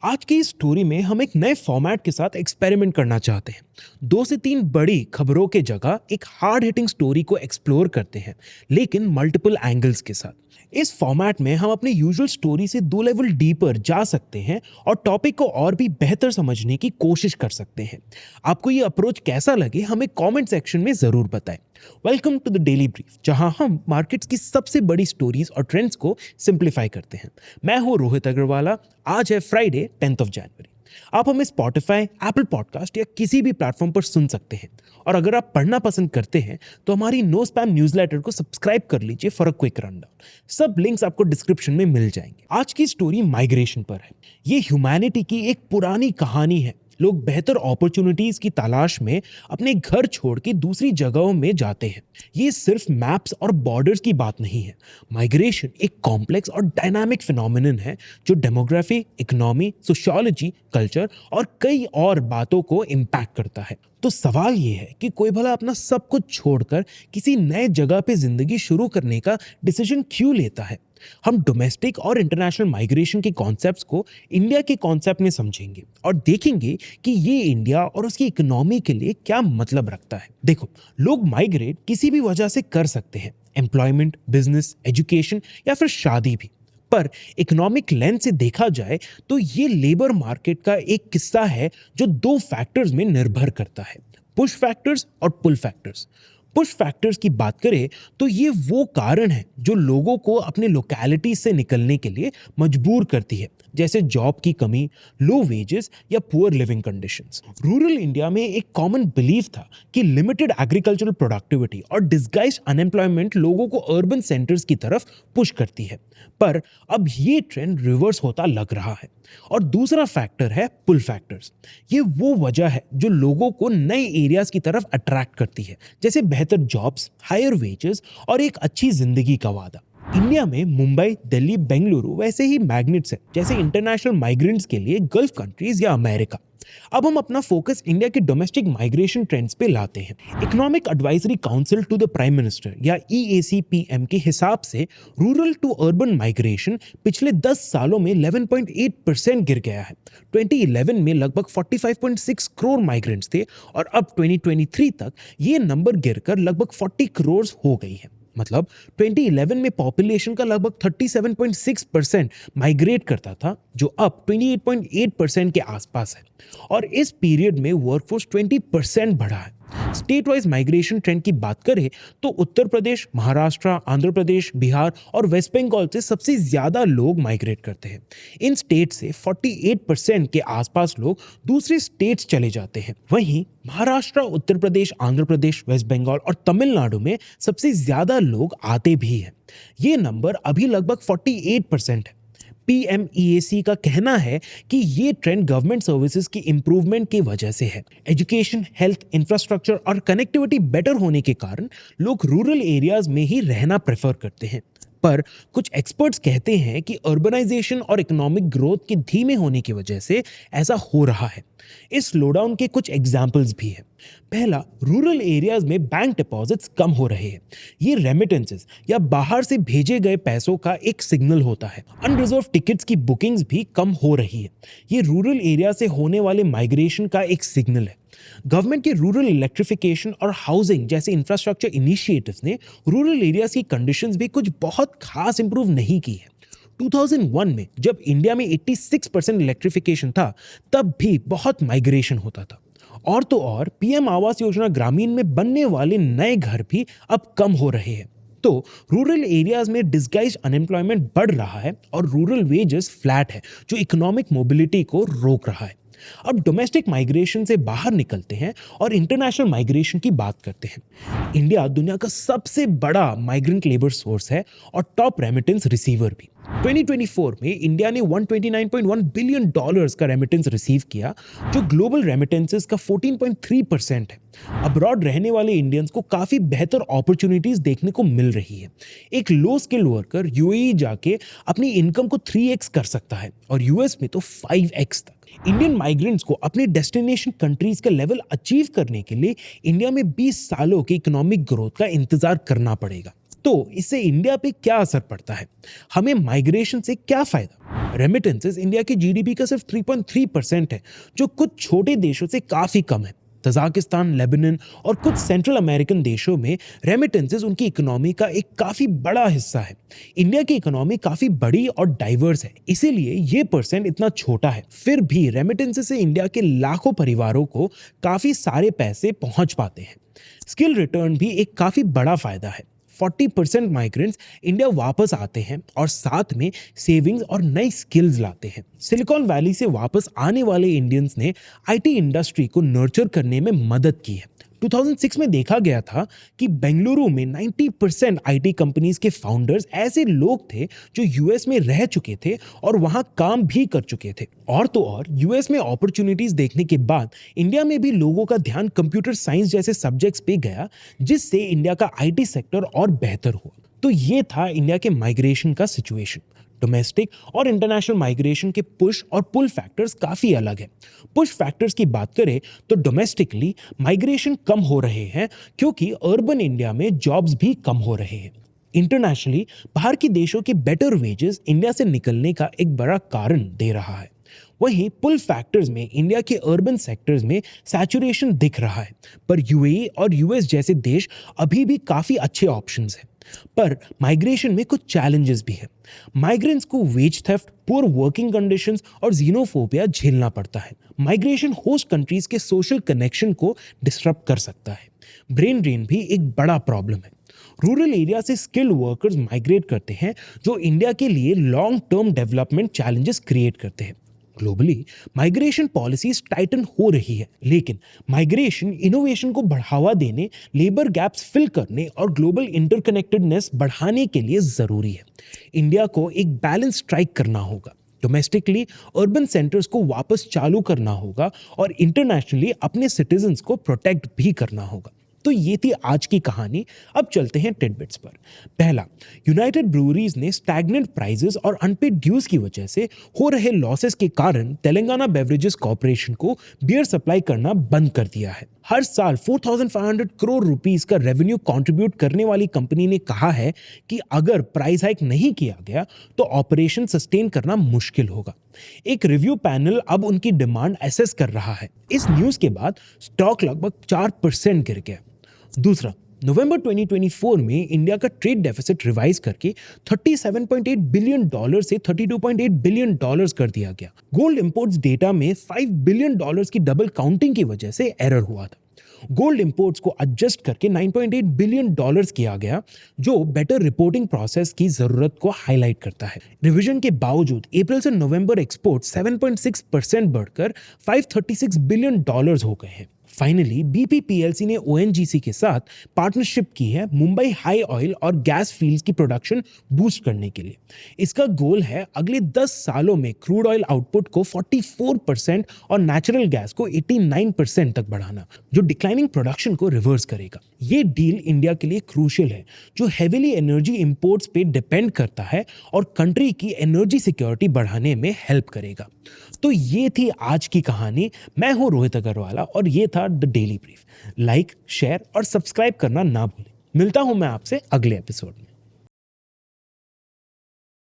आज की इस स्टोरी में हम एक नए फॉर्मेट के साथ एक्सपेरिमेंट करना चाहते हैं। 2 से 3 बड़ी खबरों के जगह एक हार्ड हिटिंग स्टोरी को एक्सप्लोर करते हैं, लेकिन मल्टीपल एंगल्स के साथ। इस फॉर्मेट में हम अपने यूजुअल स्टोरी से 2 लेवल डीपर जा सकते हैं और टॉपिक को और भी बेहतर समझने की कोशिश कर सकते हैं। आपको ये अप्रोच कैसा लगे हमें कमेंट सेक्शन में जरूर बताएं। Welcome to the daily brief, जहां हम मार्केट्स की सबसे बड़ी स्टोरीज और ट्रेंड्स को सिंप्लीफाई करते हैं। मैं हूं रोहित अग्रवाला। आज है फ्राइडे 10 जनवरी। आप हमें स्पॉटिफाई, एप्पल पॉडकास्ट या किसी भी प्लेटफॉर्म पर सुन सकते हैं। और अगर आप पढ़ना पसंद करते हैं तो हमारी नो स्पैम न्यूज़लेटर को सब्सक्राइब कर लीजिए फॉर अ क्विक रनडाउन। सब लिंक्स आपको डिस्क्रिप्शन में मिल जाएंगे। आज की स्टोरी माइग्रेशन पर है। ये ह्यूमैनिटी की एक पुरानी कहानी है। लोग बेहतर अपॉर्चुनिटीज की तलाश में अपने घर छोड़ के दूसरी जगहों में जाते हैं। ये सिर्फ मैप्स और बॉर्डर्स की बात नहीं है। माइग्रेशन एक कॉम्प्लेक्स और डायनामिक फिनोमिनन है जो डेमोग्राफी, इकोनॉमी, सोशियोलॉजी, कल्चर और कई और बातों को इम्पैक्ट करता है। तो सवाल ये है कि कोई भला अपना सब कुछ छोड़कर किसी नए जगह पे जिंदगी शुरू करने का डिसीजन क्यों लेता है। हम डोमेस्टिक और इंटरनेशनल माइग्रेशन के कॉन्सेप्ट्स को इंडिया के कॉन्सेप्ट में समझेंगे और देखेंगे कि ये इंडिया और उसकी इकोनॉमी के लिए क्या मतलब रखता है। देखो, लोग माइग्रेट किसी भी वजह से कर सकते हैं, एम्प्लॉयमेंट, बिजनेस, एजुकेशन या फिर शादी भी। पर इकोनॉमिक लेंस से देखा जाए तो ये लेबर मार्केट का एक किस्सा है जो 2 फैक्टर्स में निर्भर करता है, पुश फैक्टर्स और पुल फैक्टर्स। पुश फैक्टर्स की बात करें तो ये वो कारण है जो लोगों को अपने लोकेलिटी से निकलने के लिए मजबूर करती है, जैसे जॉब की कमी, लो वेजेस या poor leaving conditions. Rural India में एक कॉमन बिलीफ था कि लिमिटेड एग्रीकल्चरल प्रोडक्टिविटी और डिस्गाइज्ड अनएम्प्लॉयमेंट लोगों को अर्बन सेंटर्स की तरफ पुश करती है। पर अब ये ट्रेंड रिवर्स होता लग रहा है। और दूसरा फैक्टर है पुल फैक्टर्स। ये वो वजह है जो लोगों को नए एरियाज की तरफ अट्रैक्ट करती है, जैसे बेहतर जॉब्स, हायर वेजेस और एक अच्छी जिंदगी का वादा। इंडिया में मुंबई, दिल्ली, बेंगलुरु वैसे ही मैग्नेट्स हैं, जैसे इंटरनेशनल माइग्रेंट्स के लिए गल्फ कंट्रीज या अमेरिका। अब हम अपना फोकस इंडिया के डोमेस्टिक माइग्रेशन ट्रेंड्स पे लाते हैं। Economic advisory council to the prime minister या EACPM के हिसाब से रूरल टू अर्बन माइग्रेशन पिछले 10 सालों में 11.8% गिर गया है। 2011 में लगभग 45.6 करोड़ माइग्रेंट्स थे और अब 2023 तक ये नंबर गिरकर लगभग 40 करोड़ हो गई है। मतलब 2011 में पॉपुलेशन का लगभग 37.6% माइग्रेट करता था, जो अब 28.8% के आसपास है। और इस पीरियड में वर्कफोर्स 20% बढ़ा है। स्टेट वाइज माइग्रेशन ट्रेंड की बात करें तो उत्तर प्रदेश, महाराष्ट्र, आंध्र प्रदेश, बिहार और वेस्ट बंगाल से सबसे ज्यादा लोग माइग्रेट करते हैं। इन स्टेट से 48% के आसपास लोग दूसरे स्टेट्स चले जाते हैं। वहीं महाराष्ट्र, उत्तर प्रदेश, आंध्र प्रदेश, वेस्ट बंगाल और तमिलनाडु में सबसे ज्यादा लोग आते भी हैं। ये नंबर अभी लगभग 48% है। PMEAC का कहना है कि ये ट्रेंड गवर्नमेंट सर्विसेज की इंप्रूवमेंट की वजह से है। एजुकेशन, हेल्थ, इंफ्रास्ट्रक्चर और कनेक्टिविटी बेटर होने के कारण लोग रूरल एरियाज में ही रहना प्रेफर करते हैं। पर कुछ एक्सपर्ट्स कहते हैं कि अर्बनाइजेशन और इकोनॉमिक ग्रोथ के धीमे होने की वजह से ऐसा हो रहा है। इस स्लोडाउन के कुछ एग्जाम्पल्स भी हैं। पहला, रूरल एरियाज में बैंक डिपॉजिट्स कम हो रहे हैं। ये रेमिटेंसेस या बाहर से भेजे गए पैसों का एक सिग्नल होता है। अनरिजर्व टिकट्स की बुकिंग्स भी कम हो रही है। ये रूरल एरिया से होने वाले माइग्रेशन का एक सिग्नल है। गवर्नमेंट के रूरल इलेक्ट्रिफिकेशन और हाउसिंग जैसे इंफ्रास्ट्रक्चर इनिशिएटिव्स ने रूरल एरियाज की कंडीशंस भी कुछ बहुत खास इंप्रूव नहीं की है। 2001 में जब इंडिया में 86% इलेक्ट्रिफिकेशन था, तब भी बहुत माइग्रेशन होता था। और तो और PM आवास योजना ग्रामीण में बनने वाले नए घर भी अब कम हो रहे हैं। तो रूरल एरियाज में डिस्गाइज्ड अनएम्प्लॉयमेंट बढ़ रहा है और रूरल वेजेस फ्लैट है, जो इकोनॉमिक मोबिलिटी को रोक रहा है। अब डोमेस्टिक माइग्रेशन से बाहर निकलते हैं और इंटरनेशनल माइग्रेशन की बात करते हैं। इंडिया दुनिया का सबसे बड़ा माइग्रेंट लेबर सोर्स है और टॉप रेमिटेंस रिसीवर भी। 2024 में इंडिया ने $129.1 बिलियन का रेमिटेंस रिसीव किया, जो ग्लोबल रेमिटेंसेस का 14.3% है। अब्रॉड रहने वाले इंडियंस को काफी बेहतर अपॉर्चुनिटीज देखने को मिल रही है। एक लो स्किल वर्कर UAE जाके अपनी इनकम को 3x कर सकता है और US में तो 5x तक। इंडियन माइग्रेंट्स को अपने डेस्टिनेशन कंट्रीज का लेवल अचीव करने के लिए इंडिया में 20 सालों की इकोनॉमिक ग्रोथ का इंतजार करना पड़ेगा। तो इससे इंडिया पे क्या असर पड़ता है, हमें माइग्रेशन से क्या फायदा? रेमिटेंसेस इंडिया के जीडीपी का सिर्फ 3.3% है, जो कुछ छोटे देशों से काफी कम है। तजाकिस्तान, लेबनान और कुछ सेंट्रल अमेरिकन देशों में रेमिटेंसेस उनकी इकोनॉमी का एक काफी बड़ा हिस्सा है। इंडिया की इकोनॉमी काफी बड़ी और डाइवर्स है, इसीलिए ये परसेंट इतना छोटा है। फिर भी रेमिटेंसेस से इंडिया के लाखों परिवारों को काफी सारे पैसे पहुंच पाते हैं। स्किल रिटर्न भी एक काफी बड़ा फायदा है। 40% माइग्रेंट्स इंडिया वापस आते हैं और साथ में सेविंग्स और नई स्किल्स लाते हैं। सिलिकॉन वैली से वापस आने वाले इंडियंस ने आईटी इंडस्ट्री को नर्चर करने में मदद की है। 2006 में देखा गया था कि बेंगलुरु में 90% आईटी कंपनीज के फाउंडर्स ऐसे लोग थे जो यूएस में रह चुके थे और वहां काम भी कर चुके थे। और तो और यूएस में अपॉर्चुनिटीज देखने के बाद इंडिया में भी लोगों का ध्यान कंप्यूटर साइंस जैसे सब्जेक्ट्स पे गया, जिससे इंडिया का आईटी सेक्टर और बेहतर हुआ। तो ये था इंडिया के माइग्रेशन का सिचुएशन। डोमेस्टिक और इंटरनेशनल माइग्रेशन के पुश और पुल फैक्टर्स काफी अलग है। पुश फैक्टर्स की बात करें तो डोमेस्टिकली माइग्रेशन कम हो रहे हैं क्योंकि अर्बन इंडिया में जॉब्स भी कम हो रहे हैं। इंटरनेशनली बाहर के देशों के बेटर वेजेस इंडिया से निकलने का एक बड़ा कारण दे रहा है। वहीं पुल फैक्टर्स में इंडिया के अर्बन सेक्टर्स में सैचुरेशन दिख रहा है, पर यूएई और यूएस जैसे देश अभी भी काफी अच्छे ऑप्शंस हैं। पर माइग्रेशन में कुछ चैलेंजेस भी है। माइग्रेंट्स को wage theft, poor working conditions और जीनोफोबिया झेलना पड़ता है। माइग्रेशन होस्ट कंट्रीज के सोशल कनेक्शन को डिस्टर्ब कर सकता है। ब्रेन ड्रेन भी एक बड़ा प्रॉब्लम है। रूरल एरिया से स्किल्ड वर्कर्स माइग्रेट करते हैं, जो इंडिया के लिए long term development challenges create करते हैं। ग्लोबली माइग्रेशन पॉलिसीज टाइटन हो रही है, लेकिन माइग्रेशन इनोवेशन को बढ़ावा देने, लेबर गैप्स फिल करने और ग्लोबल इंटरकनेक्टेडनेस बढ़ाने के लिए जरूरी है। इंडिया को एक बैलेंस स्ट्राइक करना होगा। डोमेस्टिकली अर्बन सेंटर्स को वापस चालू करना होगा और इंटरनेशनली अपने सिटीजन्स को प्रोटेक्ट भी करना होगा। तो ये थी आज की कहानी। अब चलते हैं टिडबिट्स पर। पहला, यूनाइटेड ब्रूअरीज ने स्टैग्नेंट प्राइसेस और अनपेड ड्यूज की वजह से हो रहे लॉसेस के कारण तेलंगाना बेवरेजेस कॉर्पोरेशन को बियर सप्लाई करना बंद कर दिया है। हर साल 4,500 करोड़ रुपीस का रेवेन्यू कंट्रीब्यूट करने वाली कंपनी ने कहा है कि अगर प्राइस हाइक नहीं किया गया तो ऑपरेशन सस्टेन करना मुश्किल होगा। एक रिव्यू पैनल अब उनकी डिमांड असेस कर रहा है। इस न्यूज के बाद स्टॉक लगभग 4% गिर गया। दूसरा, नवंबर 2024 में इंडिया का ट्रेड डेफिसिट रिवाइज करके $37.8 बिलियन से $32.8 बिलियन कर दिया गया। गोल्ड इंपोर्ट्स डेटा में $5 बिलियन की डबल काउंटिंग की वजह से एरर हुआ था। गोल्ड इंपोर्ट्स को एडजस्ट करके $9.8 बिलियन किया गया, जो बेटर रिपोर्टिंग प्रोसेस की जरूरत को हाईलाइट करता है। रिवीजन के बावजूद अप्रैल से नवंबर एक्सपोर्ट 7.6% बढ़कर $536 बिलियन हो गए हैं। फाइनली बीपीपीएलसी ने ओएनजीसी के साथ पार्टनरशिप की है मुंबई हाई ऑयल और गैस फील्ड्स की प्रोडक्शन बूस्ट करने के लिए। इसका गोल है अगले 10 सालों में क्रूड ऑयल आउटपुट को 44% और नेचुरल गैस को 89% तक बढ़ाना, जो डिक्लाइनिंग प्रोडक्शन को रिवर्स करेगा। ये डील इंडिया के लिए क्रूशियल है, जो हेवीली एनर्जी इंपोर्ट्स पे डिपेंड करता है और कंट्री की एनर्जी सिक्योरिटी बढ़ाने में हेल्प करेगा। तो ये थी आज की कहानी। मैं हूं रोहित अग्रवाला और ये था the daily brief. Like, share और सब्सक्राइब करना ना भूलें। मिलता हूं मैं आपसे अगले एपिसोड में।